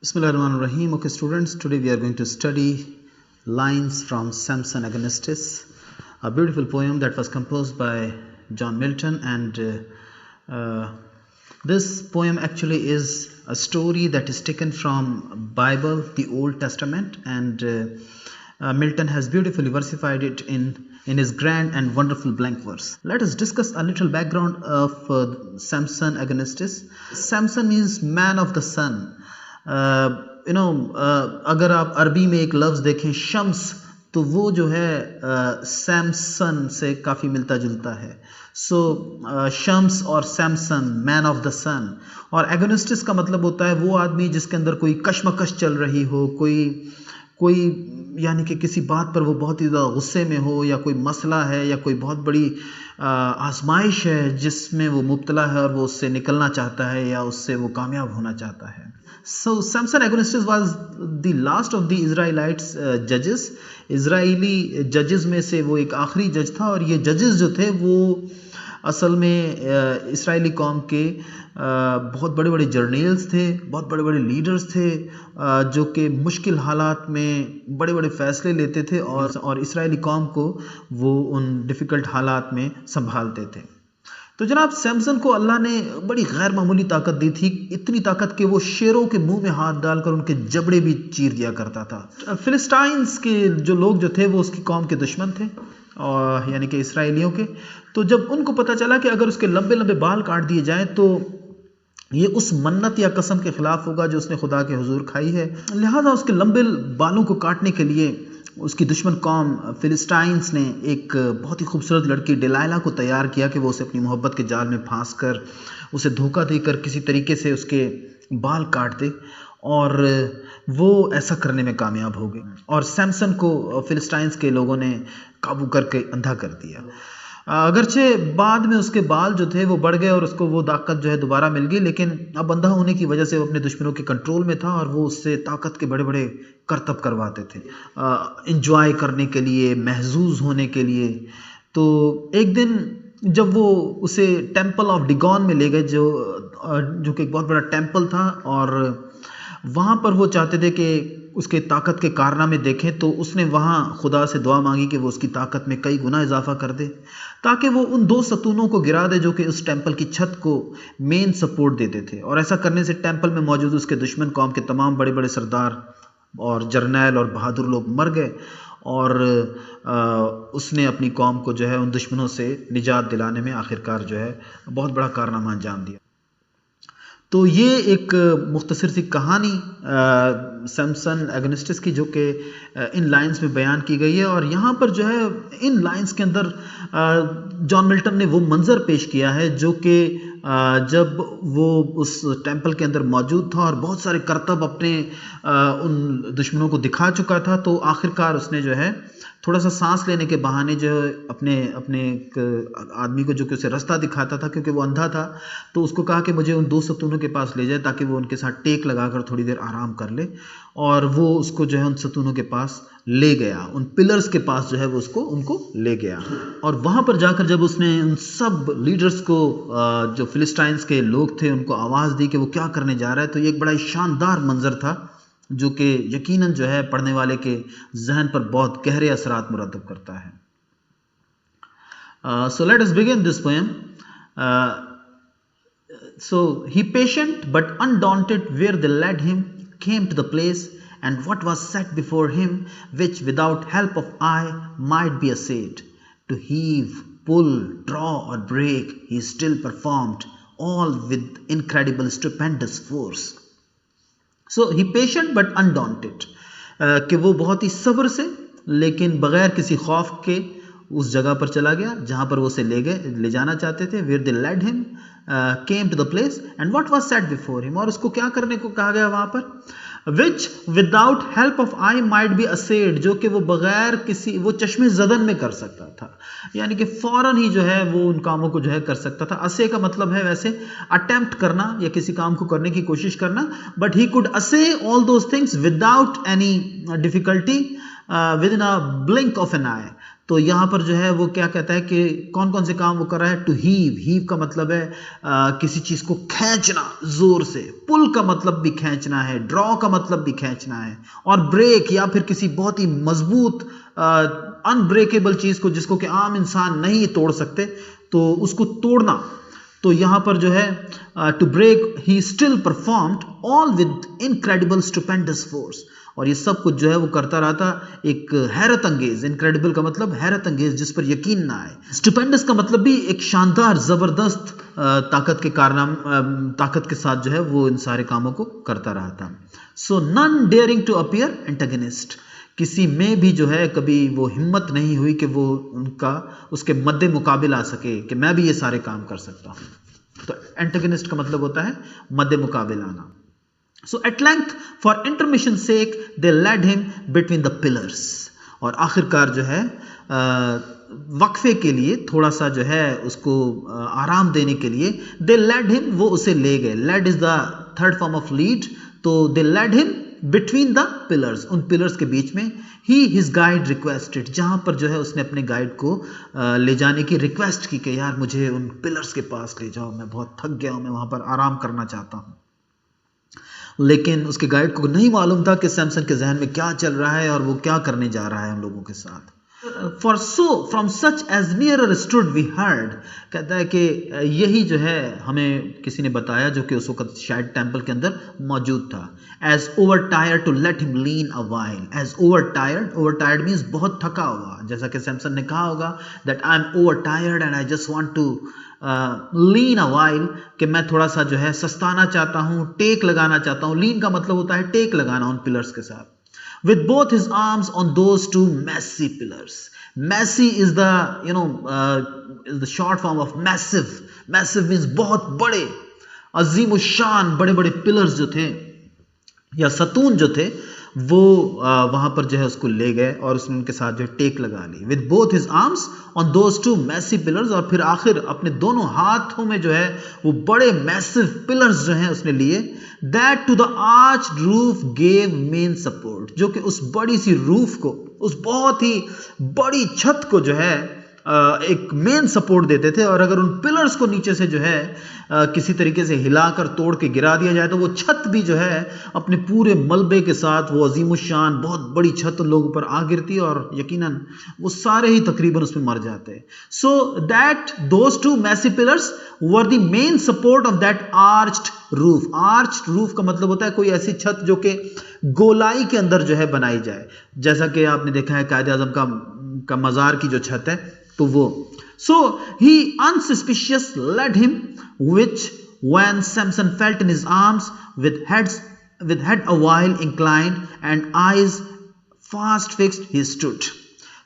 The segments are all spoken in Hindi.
Bismillahirrahmanirrahim. Okay, students, today we are going to study lines from Samson Agonistes, a beautiful poem that was composed by John Milton. And this poem actually is a story that is taken from Bible, the Old Testament, and Milton has beautifully versified it in his grand and wonderful blank verse. Let us discuss a little background of Samson Agonistes. Samson means man of the sun. अगर आप अरबी में एक लफ्ज़ देखें शम्स, तो वो जो है सैमसन से काफ़ी मिलता जुलता है. सो शम्स और सैमसन, मैन ऑफ द सन. और एगोनिस्टिस का मतलब होता है वो आदमी जिसके अंदर कोई कश्मकश चल रही हो, कोई यानी कि किसी बात पर वो बहुत ही ज़्यादा गुस्से में हो, या कोई मसला है या कोई बहुत बड़ी आजमाइश है जिसमें वो मुब्तला है और वो उससे निकलना चाहता है या उससे वो कामयाब होना चाहता है. So Samson Agonistes was the last of the Israelites judges. Israeli जजेस में से वो एक आखिरी जज था. और ये जजेस जो थे वो असल में इस्राएली कौम के बहुत बड़े बड़े जर्नल्स थे, बहुत बड़े बड़े लीडर्स थे, जो कि मुश्किल हालात में बड़े बड़े फ़ैसले लेते थे और इस्राएली कौम को वो उन डिफ़िकल्ट हालात में संभालते थे. तो जनाब सैमसन को अल्लाह ने बड़ी गैर मामूली ताकत दी थी. इतनी ताकत कि वो शेरों के मुंह में हाथ डालकर उनके जबड़े भी चीर दिया करता था. फिलिस्टाइंस के जो लोग जो थे वो उसकी कौम के दुश्मन थे, और यानी कि इसराइलियों के. तो जब उनको पता चला कि अगर उसके लंबे लंबे बाल काट दिए जाएं तो ये उस मन्नत या कसम के खिलाफ होगा जो उसने खुदा के हुजूर खाई है, लिहाजा उसके लंबे बालों को काटने के लिए उसकी दुश्मन कौम फिलिस्टाइंस ने एक बहुत ही खूबसूरत लड़की डिलाइला को तैयार किया कि वो उसे अपनी मोहब्बत के जाल में फांस कर उसे धोखा देकर किसी तरीके से उसके बाल काट दे. और वो ऐसा करने में कामयाब हो गई और सैमसन को फिलिस्टाइंस के लोगों ने काबू करके अंधा कर दिया. अगरचे बाद में उसके बाल जो थे वो बढ़ गए और उसको वो ताकत जो है दोबारा मिल गई, लेकिन अब अंधा होने की वजह से वो अपने दुश्मनों के कंट्रोल में था और वो उससे ताकत के बड़े बड़े करतब करवाते थे इंजॉय करने के लिए, महजूज होने के लिए. तो एक दिन जब वो उसे टेम्पल ऑफ डिगॉन में ले गए, जो कि एक बहुत बड़ा टेम्पल था, और वहाँ पर वो चाहते थे कि उसके ताकत के कारनामे देखें, तो उसने वहाँ खुदा से दुआ मांगी कि वो उसकी ताकत में कई गुना इजाफा कर दे ताकि वो उन दो सतूनों को गिरा दे जो कि उस टेम्पल की छत को मेन सपोर्ट देते थे. और ऐसा करने से टेम्पल में मौजूद उसके दुश्मन कौम के तमाम बड़े बड़े सरदार और जर्नैल और बहादुर लोग मर गए, और उसने अपनी कौम को जो है उन दुश्मनों से निजात दिलाने में आखिरकार जो है बहुत बड़ा कारनामा अंजाम दिया. तो ये एक मुख्तसर सी कहानी सैमसन एगोनिस्टिस की, जो कि इन लाइंस में बयान की गई है. और यहाँ पर जो है इन लाइंस के अंदर जॉन मिल्टन ने वो मंज़र पेश किया है जो कि जब वो उस टेम्पल के अंदर मौजूद था और बहुत सारे करतब अपने उन दुश्मनों को दिखा चुका था, तो आखिरकार उसने जो है थोड़ा सा सांस लेने के बहाने जो है अपने एक आदमी को जो कि उसे रास्ता दिखाता था, क्योंकि वो अंधा था, तो उसको कहा कि मुझे उन दो सतूनों के पास ले जाए ताकि वो उनके साथ टेक लगाकर थोड़ी देर आराम कर ले. और वो उसको जो है उन सतूनों के पास ले गया, उन पिलर्स के पास जो है वो उनको ले गया. और वहाँ पर जाकर जब उसने उन सब लीडर्स को, जो फिलिस्टाइंस के लोग थे, उनको आवाज़ दी कि वो क्या करने जा रहा है, तो ये एक बड़ा ही शानदार मंजर था जो कि यकीनन जो है पढ़ने वाले के जहन पर बहुत गहरे असरात मुरतब करता है. So let us begin this poem. So he patient but undaunted where they led him came to the place, and what was set before him, which without help of eye might be essayed to heave, pull, draw or break, he still performed all with incredible stupendous force. So he patient but undaunted, कि वो बहुत ही सब्र से लेकिन बग़ैर किसी खौफ के उस जगह पर चला गया जहाँ पर वो उसे ले जाना चाहते थे. Where they led him came to the place, and what was set before him, और उसको क्या करने को कहा गया वहाँ पर, which without help of eye might be essayed, जो कि वो बग़ैर किसी, वो चश्मे ज़दन में कर सकता था, यानी कि फ़ौरन ही जो है वो उन कामों को जो है कर सकता था. असे का मतलब है वैसे अटेम्प्ट करना या किसी काम को करने की कोशिश करना, but he could assay all those things without any difficulty within a blink of an eye. तो यहाँ पर जो है वो क्या कहता है कि कौन कौन से काम वो कर रहा है। टू हीव, हीव का मतलब है किसी चीज को खींचना जोर से, पुल का मतलब भी खींचना है, ड्रॉ का मतलब भी खींचना है, और ब्रेक या फिर किसी बहुत ही मजबूत अनब्रेकेबल चीज को जिसको कि आम इंसान नहीं तोड़ सकते, तो उसको तोड़ना। तो यहाँ पर जो है to break he still performed all with incredible stupendous force, और ये सब कुछ जो है वो करता रहा था एक हैरत अंगेज, इनक्रेडिबल का मतलब हैरत अंगेज जिस पर यकीन ना आए। स्टुपेंडस का मतलब भी एक शानदार जबरदस्त ताकत के ताकत के साथ जो है वो इन सारे कामों को करता रहा था। So none daring to appear antagonist, किसी में भी जो है कभी वो हिम्मत नहीं हुई कि वो उसके मद्दे मुकाबिल आ सके कि मैं भी ये सारे काम कर सकता हूँ। तो एंटागनिस्ट का मतलब होता है मद्दे मुकाबिल आना। So at length, for intermission sake, they led him between the pillars. और आखिरकार जो है वक्फे के लिए थोड़ा सा जो है उसको आराम देने के लिए they led him, वो उसे ले गए। Led is the third form of lead, तो they led him between the pillars, उन पिलर्स के बीच में। He his guide requested, जहाँ पर जो है उसने अपने गाइड को ले जाने की रिक्वेस्ट की कि यार मुझे उन पिलर्स के पास ले जाओ, मैं बहुत थक गया हूँ, मैं वहाँ पर आराम करना चाहता हूँ। लेकिन उसके गाइड को नहीं मालूम था कि सैमसन के जहन में क्या चल रहा है और वो क्या करने जा रहा है उन लोगों के साथ। For so from such as nearer stood we heard, कहता है कि यही जो है हमें किसी ने बताया जो कि उस वक्त शायद टेम्पल के अंदर मौजूद था। As over tired to let him lean a while, as over tired means बहुत थका हुआ, जैसा कि सैमसन ने कहा होगा that I am over tired and I just want to lean a while, कि मैं थोड़ा सा जो है सस्ताना चाहता हूँ, टेक लगाना चाहता हूँ। लीन का मतलब होता है टेक लगाना उन पिलर्स के साथ। With both his arms on those two massy pillars. Massy is the is the short form of massive. Massive means बहुत बड़े, अजीम शान बड़े बड़े पिलर्स जो थे या सतून जो थे वो वहां पर जो है उसको ले गए और उसने उनके साथ जो है टेक लगा ली। With both his arms on those two massive pillars, और फिर आखिर अपने दोनों हाथों में जो है वो बड़े मैसिव पिलर्स जो हैं उसने लिए। That to the arch roof gave main support, जो कि उस बड़ी सी रूफ को, उस बहुत ही बड़ी छत को जो है एक मेन सपोर्ट देते थे। और अगर उन पिलर्स को नीचे से जो है किसी तरीके से हिलाकर तोड़ के गिरा दिया जाए तो वो छत भी जो है अपने पूरे मलबे के साथ, वो अजीमुशान बहुत बड़ी छत उन लोगों पर आ गिरती और यकीनन वो सारे ही तकरीबन उसमें मर जाते। So that those two massive pillars were the main support of that arched roof. Arched roof का मतलब होता है कोई ऐसी छत जो कि गोलाई के अंदर जो है बनाई जाए, जैसा कि आपने देखा है कायदे आजम का मजार की जो छत है तो वो। So he unsuspicious led him, which when Samson felt in his arms with head a while inclined and eyes fast fixed, he stood.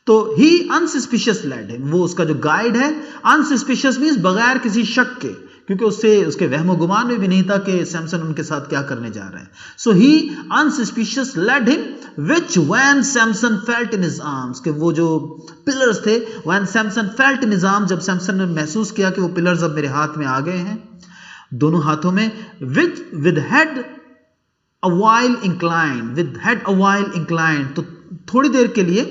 तो he unsuspicious led him, वो उसका जो गाइड है, unsuspicious means बगैर किसी शक के, क्योंकि उसके वहमो गुमान में भी नहीं था कि सैमसन उनके साथ क्या करने जा रहा है। So he unsuspicious led him which when Samson felt in his arms, कि वो जो पिलर्स थे, when Samson felt in his arms, जब सैमसन ने महसूस किया कि वो पिलर्स अब मेरे हाथ में आ गए हैं, दोनों हाथों में, with head a while inclined, with head a while inclined, तो थोड़ी देर के लिए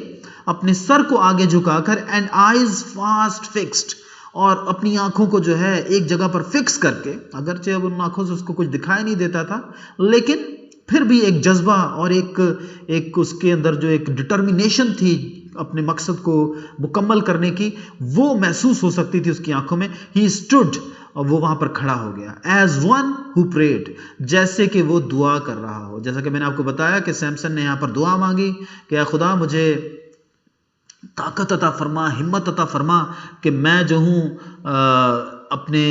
अपने सर को आगे झुकाकर, एंड आईज फास्ट फिक्स्ड, और अपनी आंखों को जो है एक जगह पर फिक्स करके, अगरचे अब उन आंखों से उसको कुछ दिखाई नहीं देता था, लेकिन फिर भी एक जज्बा और एक उसके अंदर जो एक डिटर्मिनेशन थी अपने मकसद को मुकम्मल करने की, वो महसूस हो सकती थी उसकी आंखों में। ही स्टूड, और वो वहां पर खड़ा हो गया। एज वन हु प्रेड, जैसे कि वो दुआ कर रहा हो। जैसा कि मैंने आपको बताया कि सैमसन ने यहाँ पर दुआ मांगी कि या खुदा मुझे ताकत अता फरमा, हिम्मत अता फरमा कि मैं जो हूँ अपने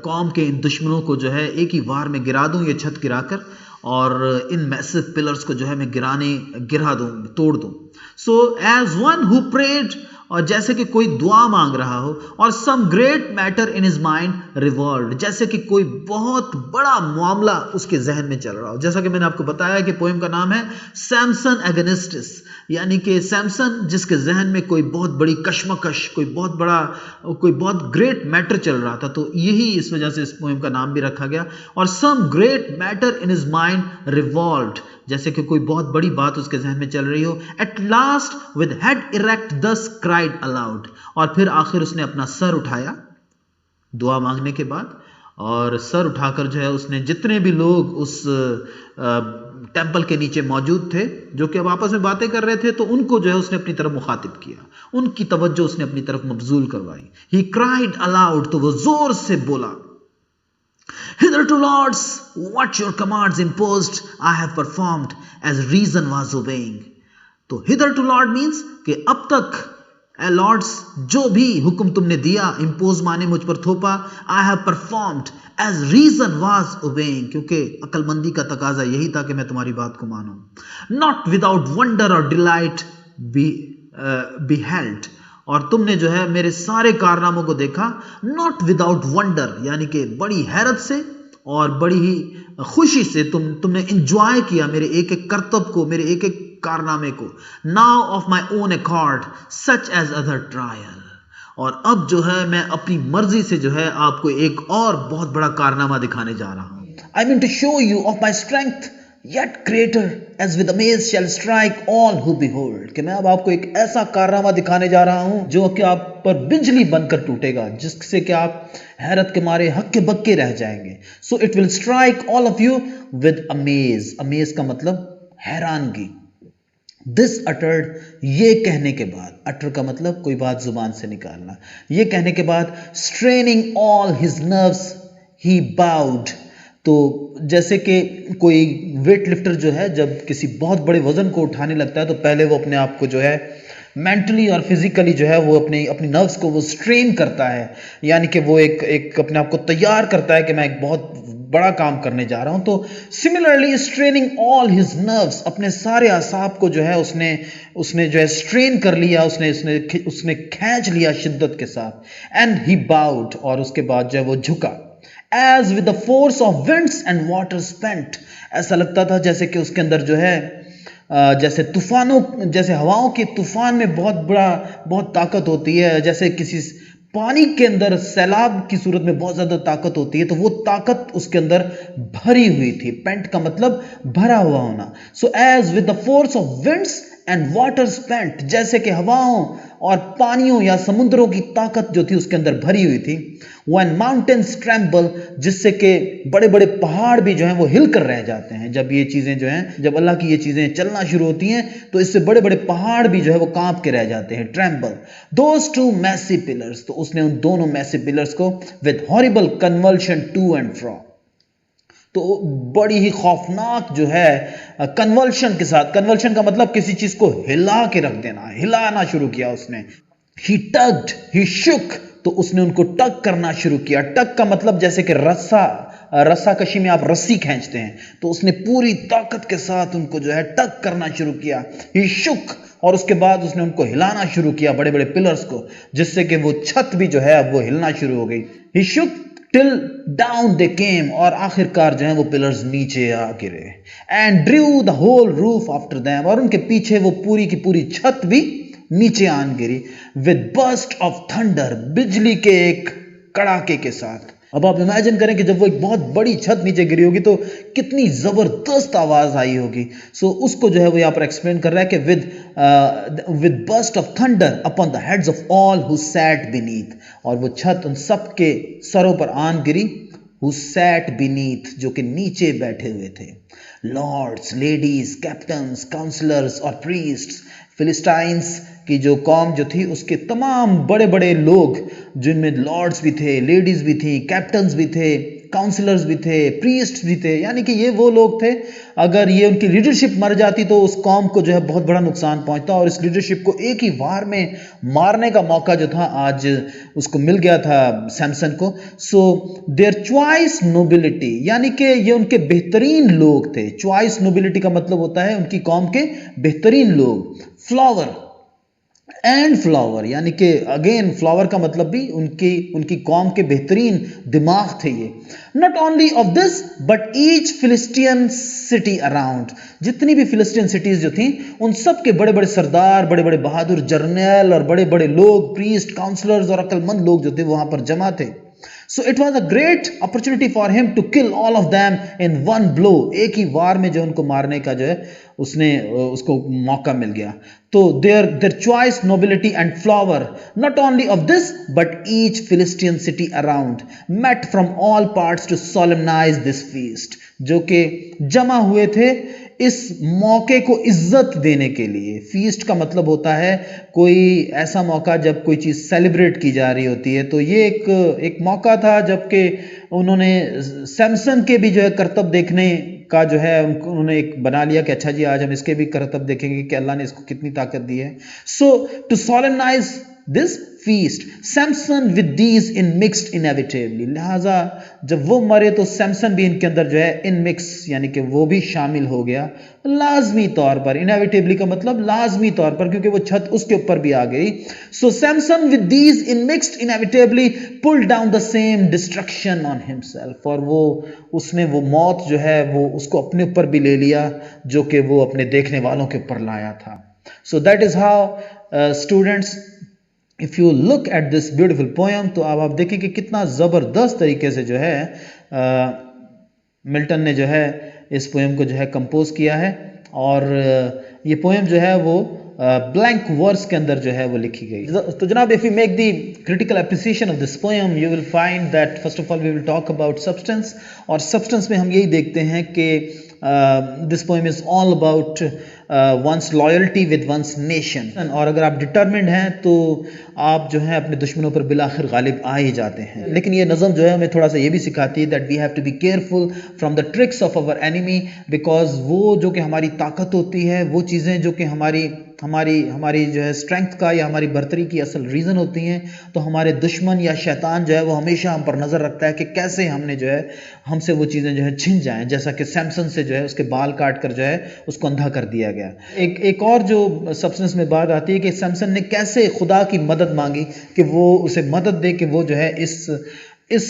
कौम के इन दुश्मनों को जो है एक ही वार में गिरा दूँ, ये छत गिराकर, और इन मैसिव पिलर्स को जो है मैं गिरा दूँ, तोड़ दूँ। So as one who prayed, और जैसे कि कोई दुआ मांग रहा हो, और some great matter in his mind revolve, जैसे कि कोई बहुत बड़ा मामला उसके जहन में चल रहा हो। जैसा कि मैंने आपको बताया कि पोएम का नाम है सैमसन एगनिस्टिस, यानी कि सैमसन जिसके जहन में कोई बहुत बड़ी कश्मकश, कोई बहुत ग्रेट मैटर चल रहा था, तो यही इस वजह से इस पोएम का नाम भी रखा गया। और some great matter in his mind revolved, जैसे कि कोई बहुत बड़ी बात उसके जहन में चल रही हो. At last with head erect दस क्राइड अलाउड, और फिर आखिर उसने अपना सर उठाया दुआ मांगने के बाद, और सर उठाकर जो है उसने जितने भी लोग उस टेंपल के नीचे मौजूद थे जो कि अब आपस में बातें कर रहे थे, तो उनको जो है उसने अपनी तरफ मुखातिब किया, उनकी तवज्जो उसने अपनी तरफ मबजूल करवाई. ही क्राइड अलाउड, तो वो जोर से बोला, Hitherto, lords, what your commands imposed, I have performed as reason was obeying. तो hitherto lord means कि अब तक ए लॉर्ड्स जो भी हुक्म तुमने दिया, इम्पोज माने मुझ पर थोपा, I have performed as reason was obeying, क्योंकि अक्लमंदी का तकाजा यही था कि मैं तुम्हारी बात को मानूं. नॉट विदाउट वंडर और डिलाइट beheld, और तुमने जो है मेरे सारे कारनामों को देखा. नॉट विदाउट वंडर यानी कि बड़ी हैरत से और बड़ी ही खुशी से तुमने इंजॉय किया मेरे एक एक करतब को, मेरे एक एक कारनामे को. Now of my own accord such as other trial, और अब जो है मैं अपनी मर्जी से जो है आपको एक और बहुत बड़ा कारनामा दिखाने जा रहा हूं. I mean to show you of my strength yet greater as with amaze shall strike all who behold, कि मैं अब आपको एक ऐसा कारनामा दिखाने जा रहा हूं जो कि आप पर बिजली बनकर टूटेगा, जिससे कि आप हैरत के मारे हक्के बक्के रह जाएंगे. So it will strike all of you with amaze. amaze का मतलब हैरानगी. This uttered, ये कहने के बाद, utter का मतलब कोई बात जुबान से निकालना, ये कहने के बाद straining all his nerves he bowed. तो जैसे कि कोई वेट लिफ्टर जो है जब किसी बहुत बड़े वजन को उठाने लगता है तो पहले वो अपने आप को जो है मेंटली और फिजिकली जो है वो अपनी नर्व्स को वो स्ट्रेन करता है, यानी कि वो एक अपने आप को तैयार करता है कि मैं एक बहुत बड़ा काम करने जा रहा हूं. तो similarly straining all his nerves, अपने सारे आसाब को जो है उसने जो है स्ट्रेन कर लिया, उसने खींच लिया शिद्दत के साथ. एंड ही बाउड, और उसके बाद जो है वो झुका. As with the force of winds and water spent, ऐसा लगता था जैसे कि उसके अंदर जो है जैसे तूफानों, जैसे हवाओं के तूफान में बहुत ताकत होती है, जैसे किसी पानी के अंदर सैलाब की सूरत में बहुत ज्यादा ताकत होती है, तो वो ताकत उसके अंदर भरी हुई थी. पेंट का मतलब भरा हुआ होना. So as with the force of winds and water spent, जैसे कि हवाओं और पानियों या समुद्रों की ताकत जो थी उसके अंदर भरी हुई थी. When mountains tremble, जिससे कि बड़े बड़े पहाड़ भी जो हैं वो हिल कर रह जाते हैं. जब ये चीजें जो हैं, जब अल्लाह की ये चीजें चलना शुरू होती हैं तो इससे बड़े बड़े पहाड़ भी जो है वो कांप के रह जाते हैं. Tremble. Those two massive pillars, तो उसने उन दोनों massive pillars को with horrible convulsion to and fro, तो बड़ी ही खौफनाक जो है कन्वल्शन के साथ. कन्वल्शन का मतलब किसी चीज को हिला के रख देना, हिलाना शुरू किया उसने. He tugged, he shook, तो उसने उनको टग करना शुरू किया. टग का मतलब जैसे कि रस्सा कशी में आप रस्सी खींचते हैं, तो उसने पूरी ताकत के साथ उनको जो है टग करना शुरू किया. He shook, और उसके बाद उसने उनको हिलाना शुरू किया बड़े बड़े पिलर्स को, जिससे कि वो छत भी जो है अब वो हिलना शुरू हो गई. He shook till down they came, और आखिरकार जो है वो पिलर्स नीचे आ गिरे. And drew the whole roof after them, और उनके पीछे वो पूरी की पूरी छत भी नीचे आन गिरी. With burst of thunder, बिजली के एक कड़ाके के साथ. अब आप इमेजिन करें कि जब वो एक बहुत बड़ी छत नीचे गिरी होगी तो कितनी जबरदस्त आवाज आई होगी. सो उसको जो है वो यहाँ पर एक्सप्लेन कर रहा है कि with burst of thunder upon the heads of all who sat beneath, और वो छत उन सब के सरों पर आन गिरी. who sat beneath, जो कि नीचे बैठे हुए थे. लॉर्ड्स, लेडीज, कैप्टन्स, काउंसलर्स और प्रीस्ट्स, फिलिस्टाइंस की जो कौम जो थी उसके तमाम बड़े बड़े लोग, जिनमें लॉर्ड्स भी थे, लेडीज भी थी, कैप्टन्स भी थे, काउंसलर्स भी थे, प्रीस्ट भी थे, यानी कि ये वो लोग थे, अगर ये उनकी लीडरशिप मर जाती तो उस कौम को जो है बहुत बड़ा नुकसान पहुंचता, और इस लीडरशिप को एक ही वार में मारने का मौका जो था आज उसको मिल गया था सैमसन को. सो देयर चॉइस नोबिलिटी, यानी कि ये उनके बेहतरीन लोग थे. चॉइस नोबिलिटी का मतलब होता है उनकी कौम के बेहतरीन लोग. फ्लावर एंड फ्लावर, यानी कि अगेन फ्लावर का मतलब भी उनकी कौम के बेहतरीन दिमाग थे ये. Not only of this but each Philistine city around, जितनी भी फिलिस्टियन सिटीज जो थी उन सब के बड़े बड़े सरदार, बड़े बड़े बहादुर जर्नल और बड़े बड़े लोग, प्रीस्ट, काउंसलर्स और अक्लमंद लोग जो थे वहां पर जमा थे. So it was a great opportunity for him to kill all of them in one blow, एक ही वार में जो उनको मारने का जो है उसको मौका मिल गया. तो their choice, nobility and flower, not only of this but each Philistine city around, met from all parts to solemnize this feast, जो कि जमा हुए थे इस मौके को इज्जत देने के लिए. फीस्ट का मतलब होता है कोई ऐसा मौका जब कोई चीज़ सेलिब्रेट की जा रही होती है. तो ये एक मौका था जबकि उन्होंने सैमसन के भी जो है करतब देखने का जो है उन्होंने एक बना लिया कि अच्छा जी आज हम इसके भी करतब देखेंगे कि अल्लाह ने इसको कितनी ताकत दी है. So to solemnise this feast Samson with these in mixed inevitably, लिहाजा जब वो मरे तो सैमसन भी इनके अंदर जो है इन मिक्स यानी कि वो भी शामिल हो गया लाजमी तौर पर. इनएविटेबली का मतलब लाजमी तौर पर, क्योंकि वो छत उसके ऊपर भी आ गई. So Samson with these in mixed inevitably pull down the same destruction on himself, और वो उसने वो मौत जो है वो उसको अपने ऊपर भी ले लिया जो कि वो अपने देखने वालों के ऊपर लाया था. So that is how students, if you look at this beautiful poem, तो अब आप देखिए कि कितना ज़बरदस्त तरीके से जो है मिल्टन ने जो है इस पोएम को जो है कंपोज किया है. और ये पोएम जो है वो ब्लैंक वर्स के अंदर जो है वो लिखी गई. तो जनाब, if you make the critical appreciation of this poem, you will find that first of all we will talk about substance. और सब्सटेंस में हम यही देखते हैं कि this poem is all about one's loyalty with one's nation. और अगर आप डिटर्मिन्ड हैं तो आप जो है अपने दुश्मनों पर बिलाखिर गालिब आ ही जाते हैं. लेकिन ये नज़म जो है हमें थोड़ा सा ये भी सिखाती है that we have to be careful from the tricks of our enemy, because वो जो कि हमारी ताकत होती है, वो चीज़ें जो कि हमारी जो है स्ट्रेंथ का या हमारी बर्तरी की असल रीज़न होती हैं, तो हमारे दुश्मन या शैतान जो है वो हमेशा हम पर नज़र रखता है कि कैसे हमने जो है हमसे वो चीज़ें जो है छिन जाएं. जैसा कि सैमसन से जो है उसके बाल काट कर जो है उसको अंधा कर दिया गया. एक और जो सब्सटेंस में बात आती है कि सैमसन ने कैसे खुदा की मदद मांगी कि वो उसे मदद दे कि वो जो है इस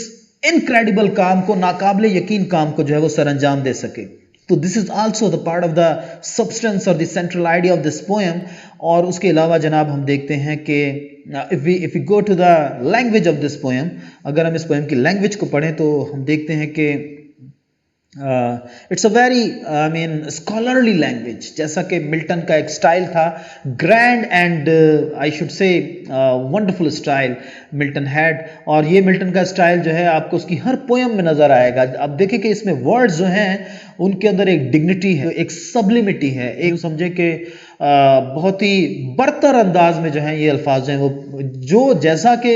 इनक्रेडिबल काम को, नाकाबिले यकीन काम को जो है वो सरअंजाम दे सके. तो this is also the part of the substance और the central idea of this poem. और उसके अलावा जनाब हम देखते हैं कि if we go to the language of this poem, अगर हम इस पोएम की लैंग्वेज को पढ़ें तो हम देखते हैं कि it's a very scholarly language. जैसा कि मिल्टन का एक स्टाइल था, grand and I should say wonderful style Milton had. और ये मिल्टन का स्टाइल जो है आपको उसकी हर पोएम में नज़र आएगा. अब देखिए कि इसमें वर्ड्स जो हैं उनके अंदर एक डिग्निटी है, एक सब्लिमिटी है, एक समझे कि बहुत ही बरतर अंदाज में जो है ये अल्फाज हैं वो, जो जैसा कि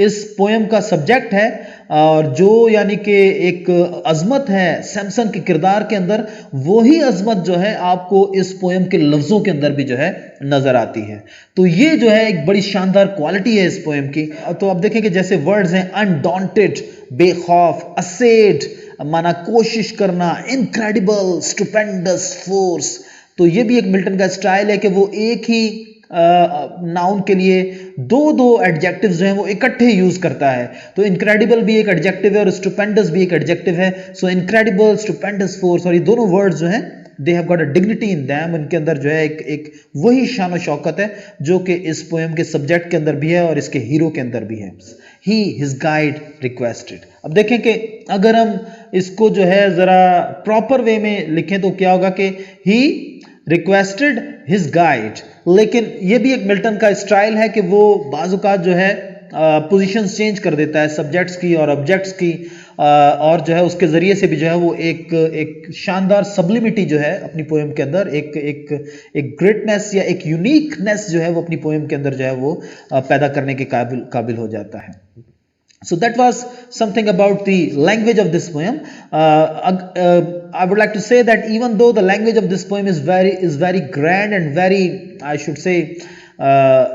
इस पोएम का सब्जेक्ट है और जो यानी कि एक अजमत है सैमसन के किरदार के अंदर, वही अजमत जो है आपको इस पोएम के लफ्ज़ों के अंदर भी जो है नज़र आती है. तो ये जो है एक बड़ी शानदार क्वालिटी है इस पोएम की. तो अब देखें कि जैसे वर्ड्स हैं अनडॉन्टेड, बेखौफ, असेड माना कोशिश करना, इनक्रेडिबल, स्टुपेंडस, फोर्स. तो ये भी एक मिल्टन का स्टाइल है कि वो एक ही नाउन के लिए दो एडजेक्टिव्स जो हैं वो इकट्ठे यूज करता है. तो इनक्रेडिबल भी एक एडजेक्टिव है और स्टुपेंडस भी एक एडजेक्टिव है. सो इनक्रेडिबल, स्टुपेंडस, फोर्स, और ये दोनों वर्ड्स जो हैं they have got a dignity in them. उनके अंदर जो है एक वही शान और शौकत है जो कि इस पोएम के सब्जेक्ट के अंदर भी है और इसके हीरो के अंदर भी है. ही हिज गाइड रिक्वेस्टेड. अब देखें कि अगर हम इसको जो है जरा प्रॉपर वे में लिखें तो क्या होगा कि ही रिक्वेस्टेड हिज गाइड. लेकिन ये भी एक मिल्टन का स्टाइल है कि वो बाज़-औक़ात जो है पोजीशंस चेंज कर देता है सब्जेक्ट्स की और ऑब्जेक्ट्स की, और जो है उसके ज़रिए से भी जो है वो एक शानदार सब्लिमिटी जो है अपनी पोएम के अंदर, एक ग्रेटनेस या एक यूनिकनेस जो है वो अपनी पोएम के अंदर जो है वो पैदा करने के काबिल हो जाता है. So that was something about the language of this poem. I would like to say that even though the language of this poem is very grand and very, I should say,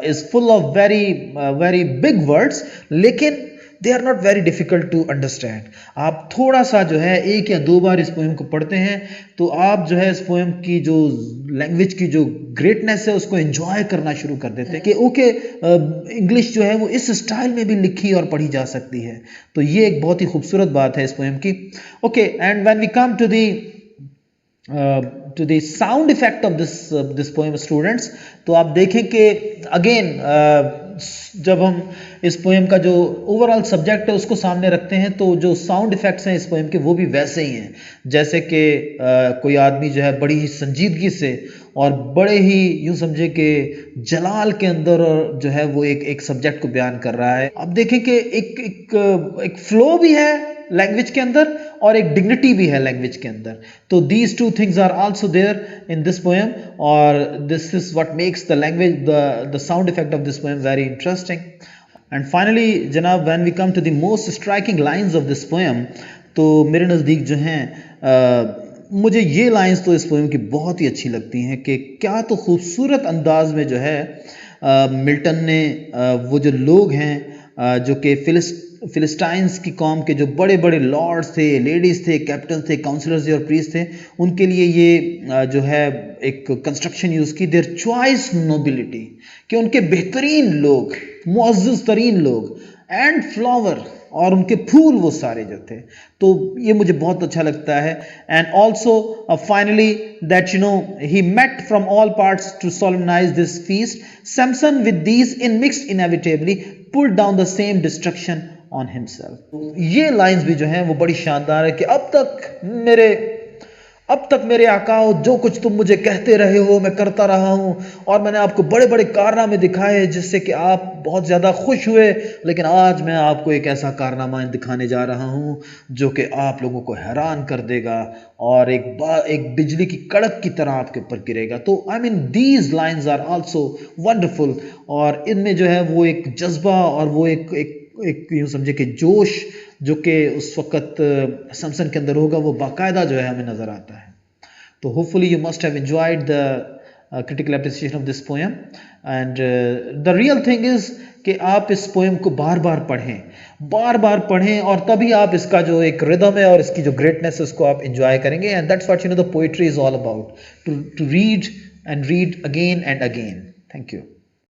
is full of very big words, लेकिन they are not very difficult to understand. आप थोड़ा सा जो है एक या दो बार इस पोएम को पढ़ते हैं तो आप जो है इस पोएम की जो लैंग्वेज की जो ग्रेटनेस है उसको एंजॉय करना शुरू कर देते हैं कि ओके इंग्लिश जो है वो इस स्टाइल में भी लिखी और पढ़ी जा सकती है. तो ये एक बहुत ही खूबसूरत बात है इस पोएम की. Okay, and when we come to the sound effect of this poem students, तो आप देखें कि अगेन जब हम इस पोएम का जो ओवरऑल सब्जेक्ट है उसको सामने रखते हैं तो जो साउंड इफेक्ट्स हैं इस पोएम के वो भी वैसे ही हैं, जैसे कि कोई आदमी जो है बड़ी ही संजीदगी से और बड़े ही यूं समझे कि जलाल के अंदर और जो है वो एक सब्जेक्ट को बयान कर रहा है। अब देखें कि एक फ्लो भी है लैंग्वेज के अंदर और एक डिग्निटी भी है लैंग्वेज के अंदर। तो these two things are also there in this poem और this is what makes the language the sound effect of this poem very interesting. And finally जनाब, when we come to the most striking lines of this poem, तो मेरे नज़दीक जो हैं मुझे ये लाइंस तो इस पोएम की बहुत ही अच्छी लगती हैं कि क्या तो खूबसूरत अंदाज में जो है मिल्टन ने वो जो लोग हैं जो कि फिलिस्टाइंस की कौम के जो बड़े बड़े लॉर्ड्स थे, लेडीज़ थे, कैप्टन थे, काउंसलर्स थे और प्रीस्ट थे, उनके लिए ये जो है एक कंस्ट्रक्शन यूज़ की, देयर चॉइस नोबिलिटी, कि उनके बेहतरीन लोग, मुअज़्ज़ज़ तरीन लोग एंड फ्लावर, और उनके फूल वो सारे जो थे। तो ये मुझे बहुत अच्छा लगता है। And also finally that he met from all parts to solemnize this feast, Samson with these in mixed inevitably pulled down the same destruction on himself. ये लाइंस भी जो हैं वो बड़ी शानदार है कि अब तक मेरे आका जो कुछ तुम मुझे कहते रहे हो मैं करता रहा हूं और मैंने आपको बड़े बड़े कारनामे दिखाए जिससे कि आप बहुत ज़्यादा खुश हुए, लेकिन आज मैं आपको एक ऐसा कारनामा दिखाने जा रहा हूं जो कि आप लोगों को हैरान कर देगा और एक बिजली की कड़क की तरह आपके ऊपर गिरेगा। तो I mean these lines are also wonderful, और इनमें जो है वो एक जज्बा और वो एक यूँ समझे कि जोश जो कि उस वक़्त सैमसन के अंदर होगा वो बाकायदा जो है हमें नज़र आता है। तो hopefully you must have enjoyed the critical appreciation of this poem and the real thing is कि आप इस पोएम को बार बार पढ़ें और तभी आप इसका जो एक रिदम है और इसकी जो ग्रेटनेस है उसको आप एंजॉय करेंगे। And that's what the poetry is all about, to read and read again and again. Thank you.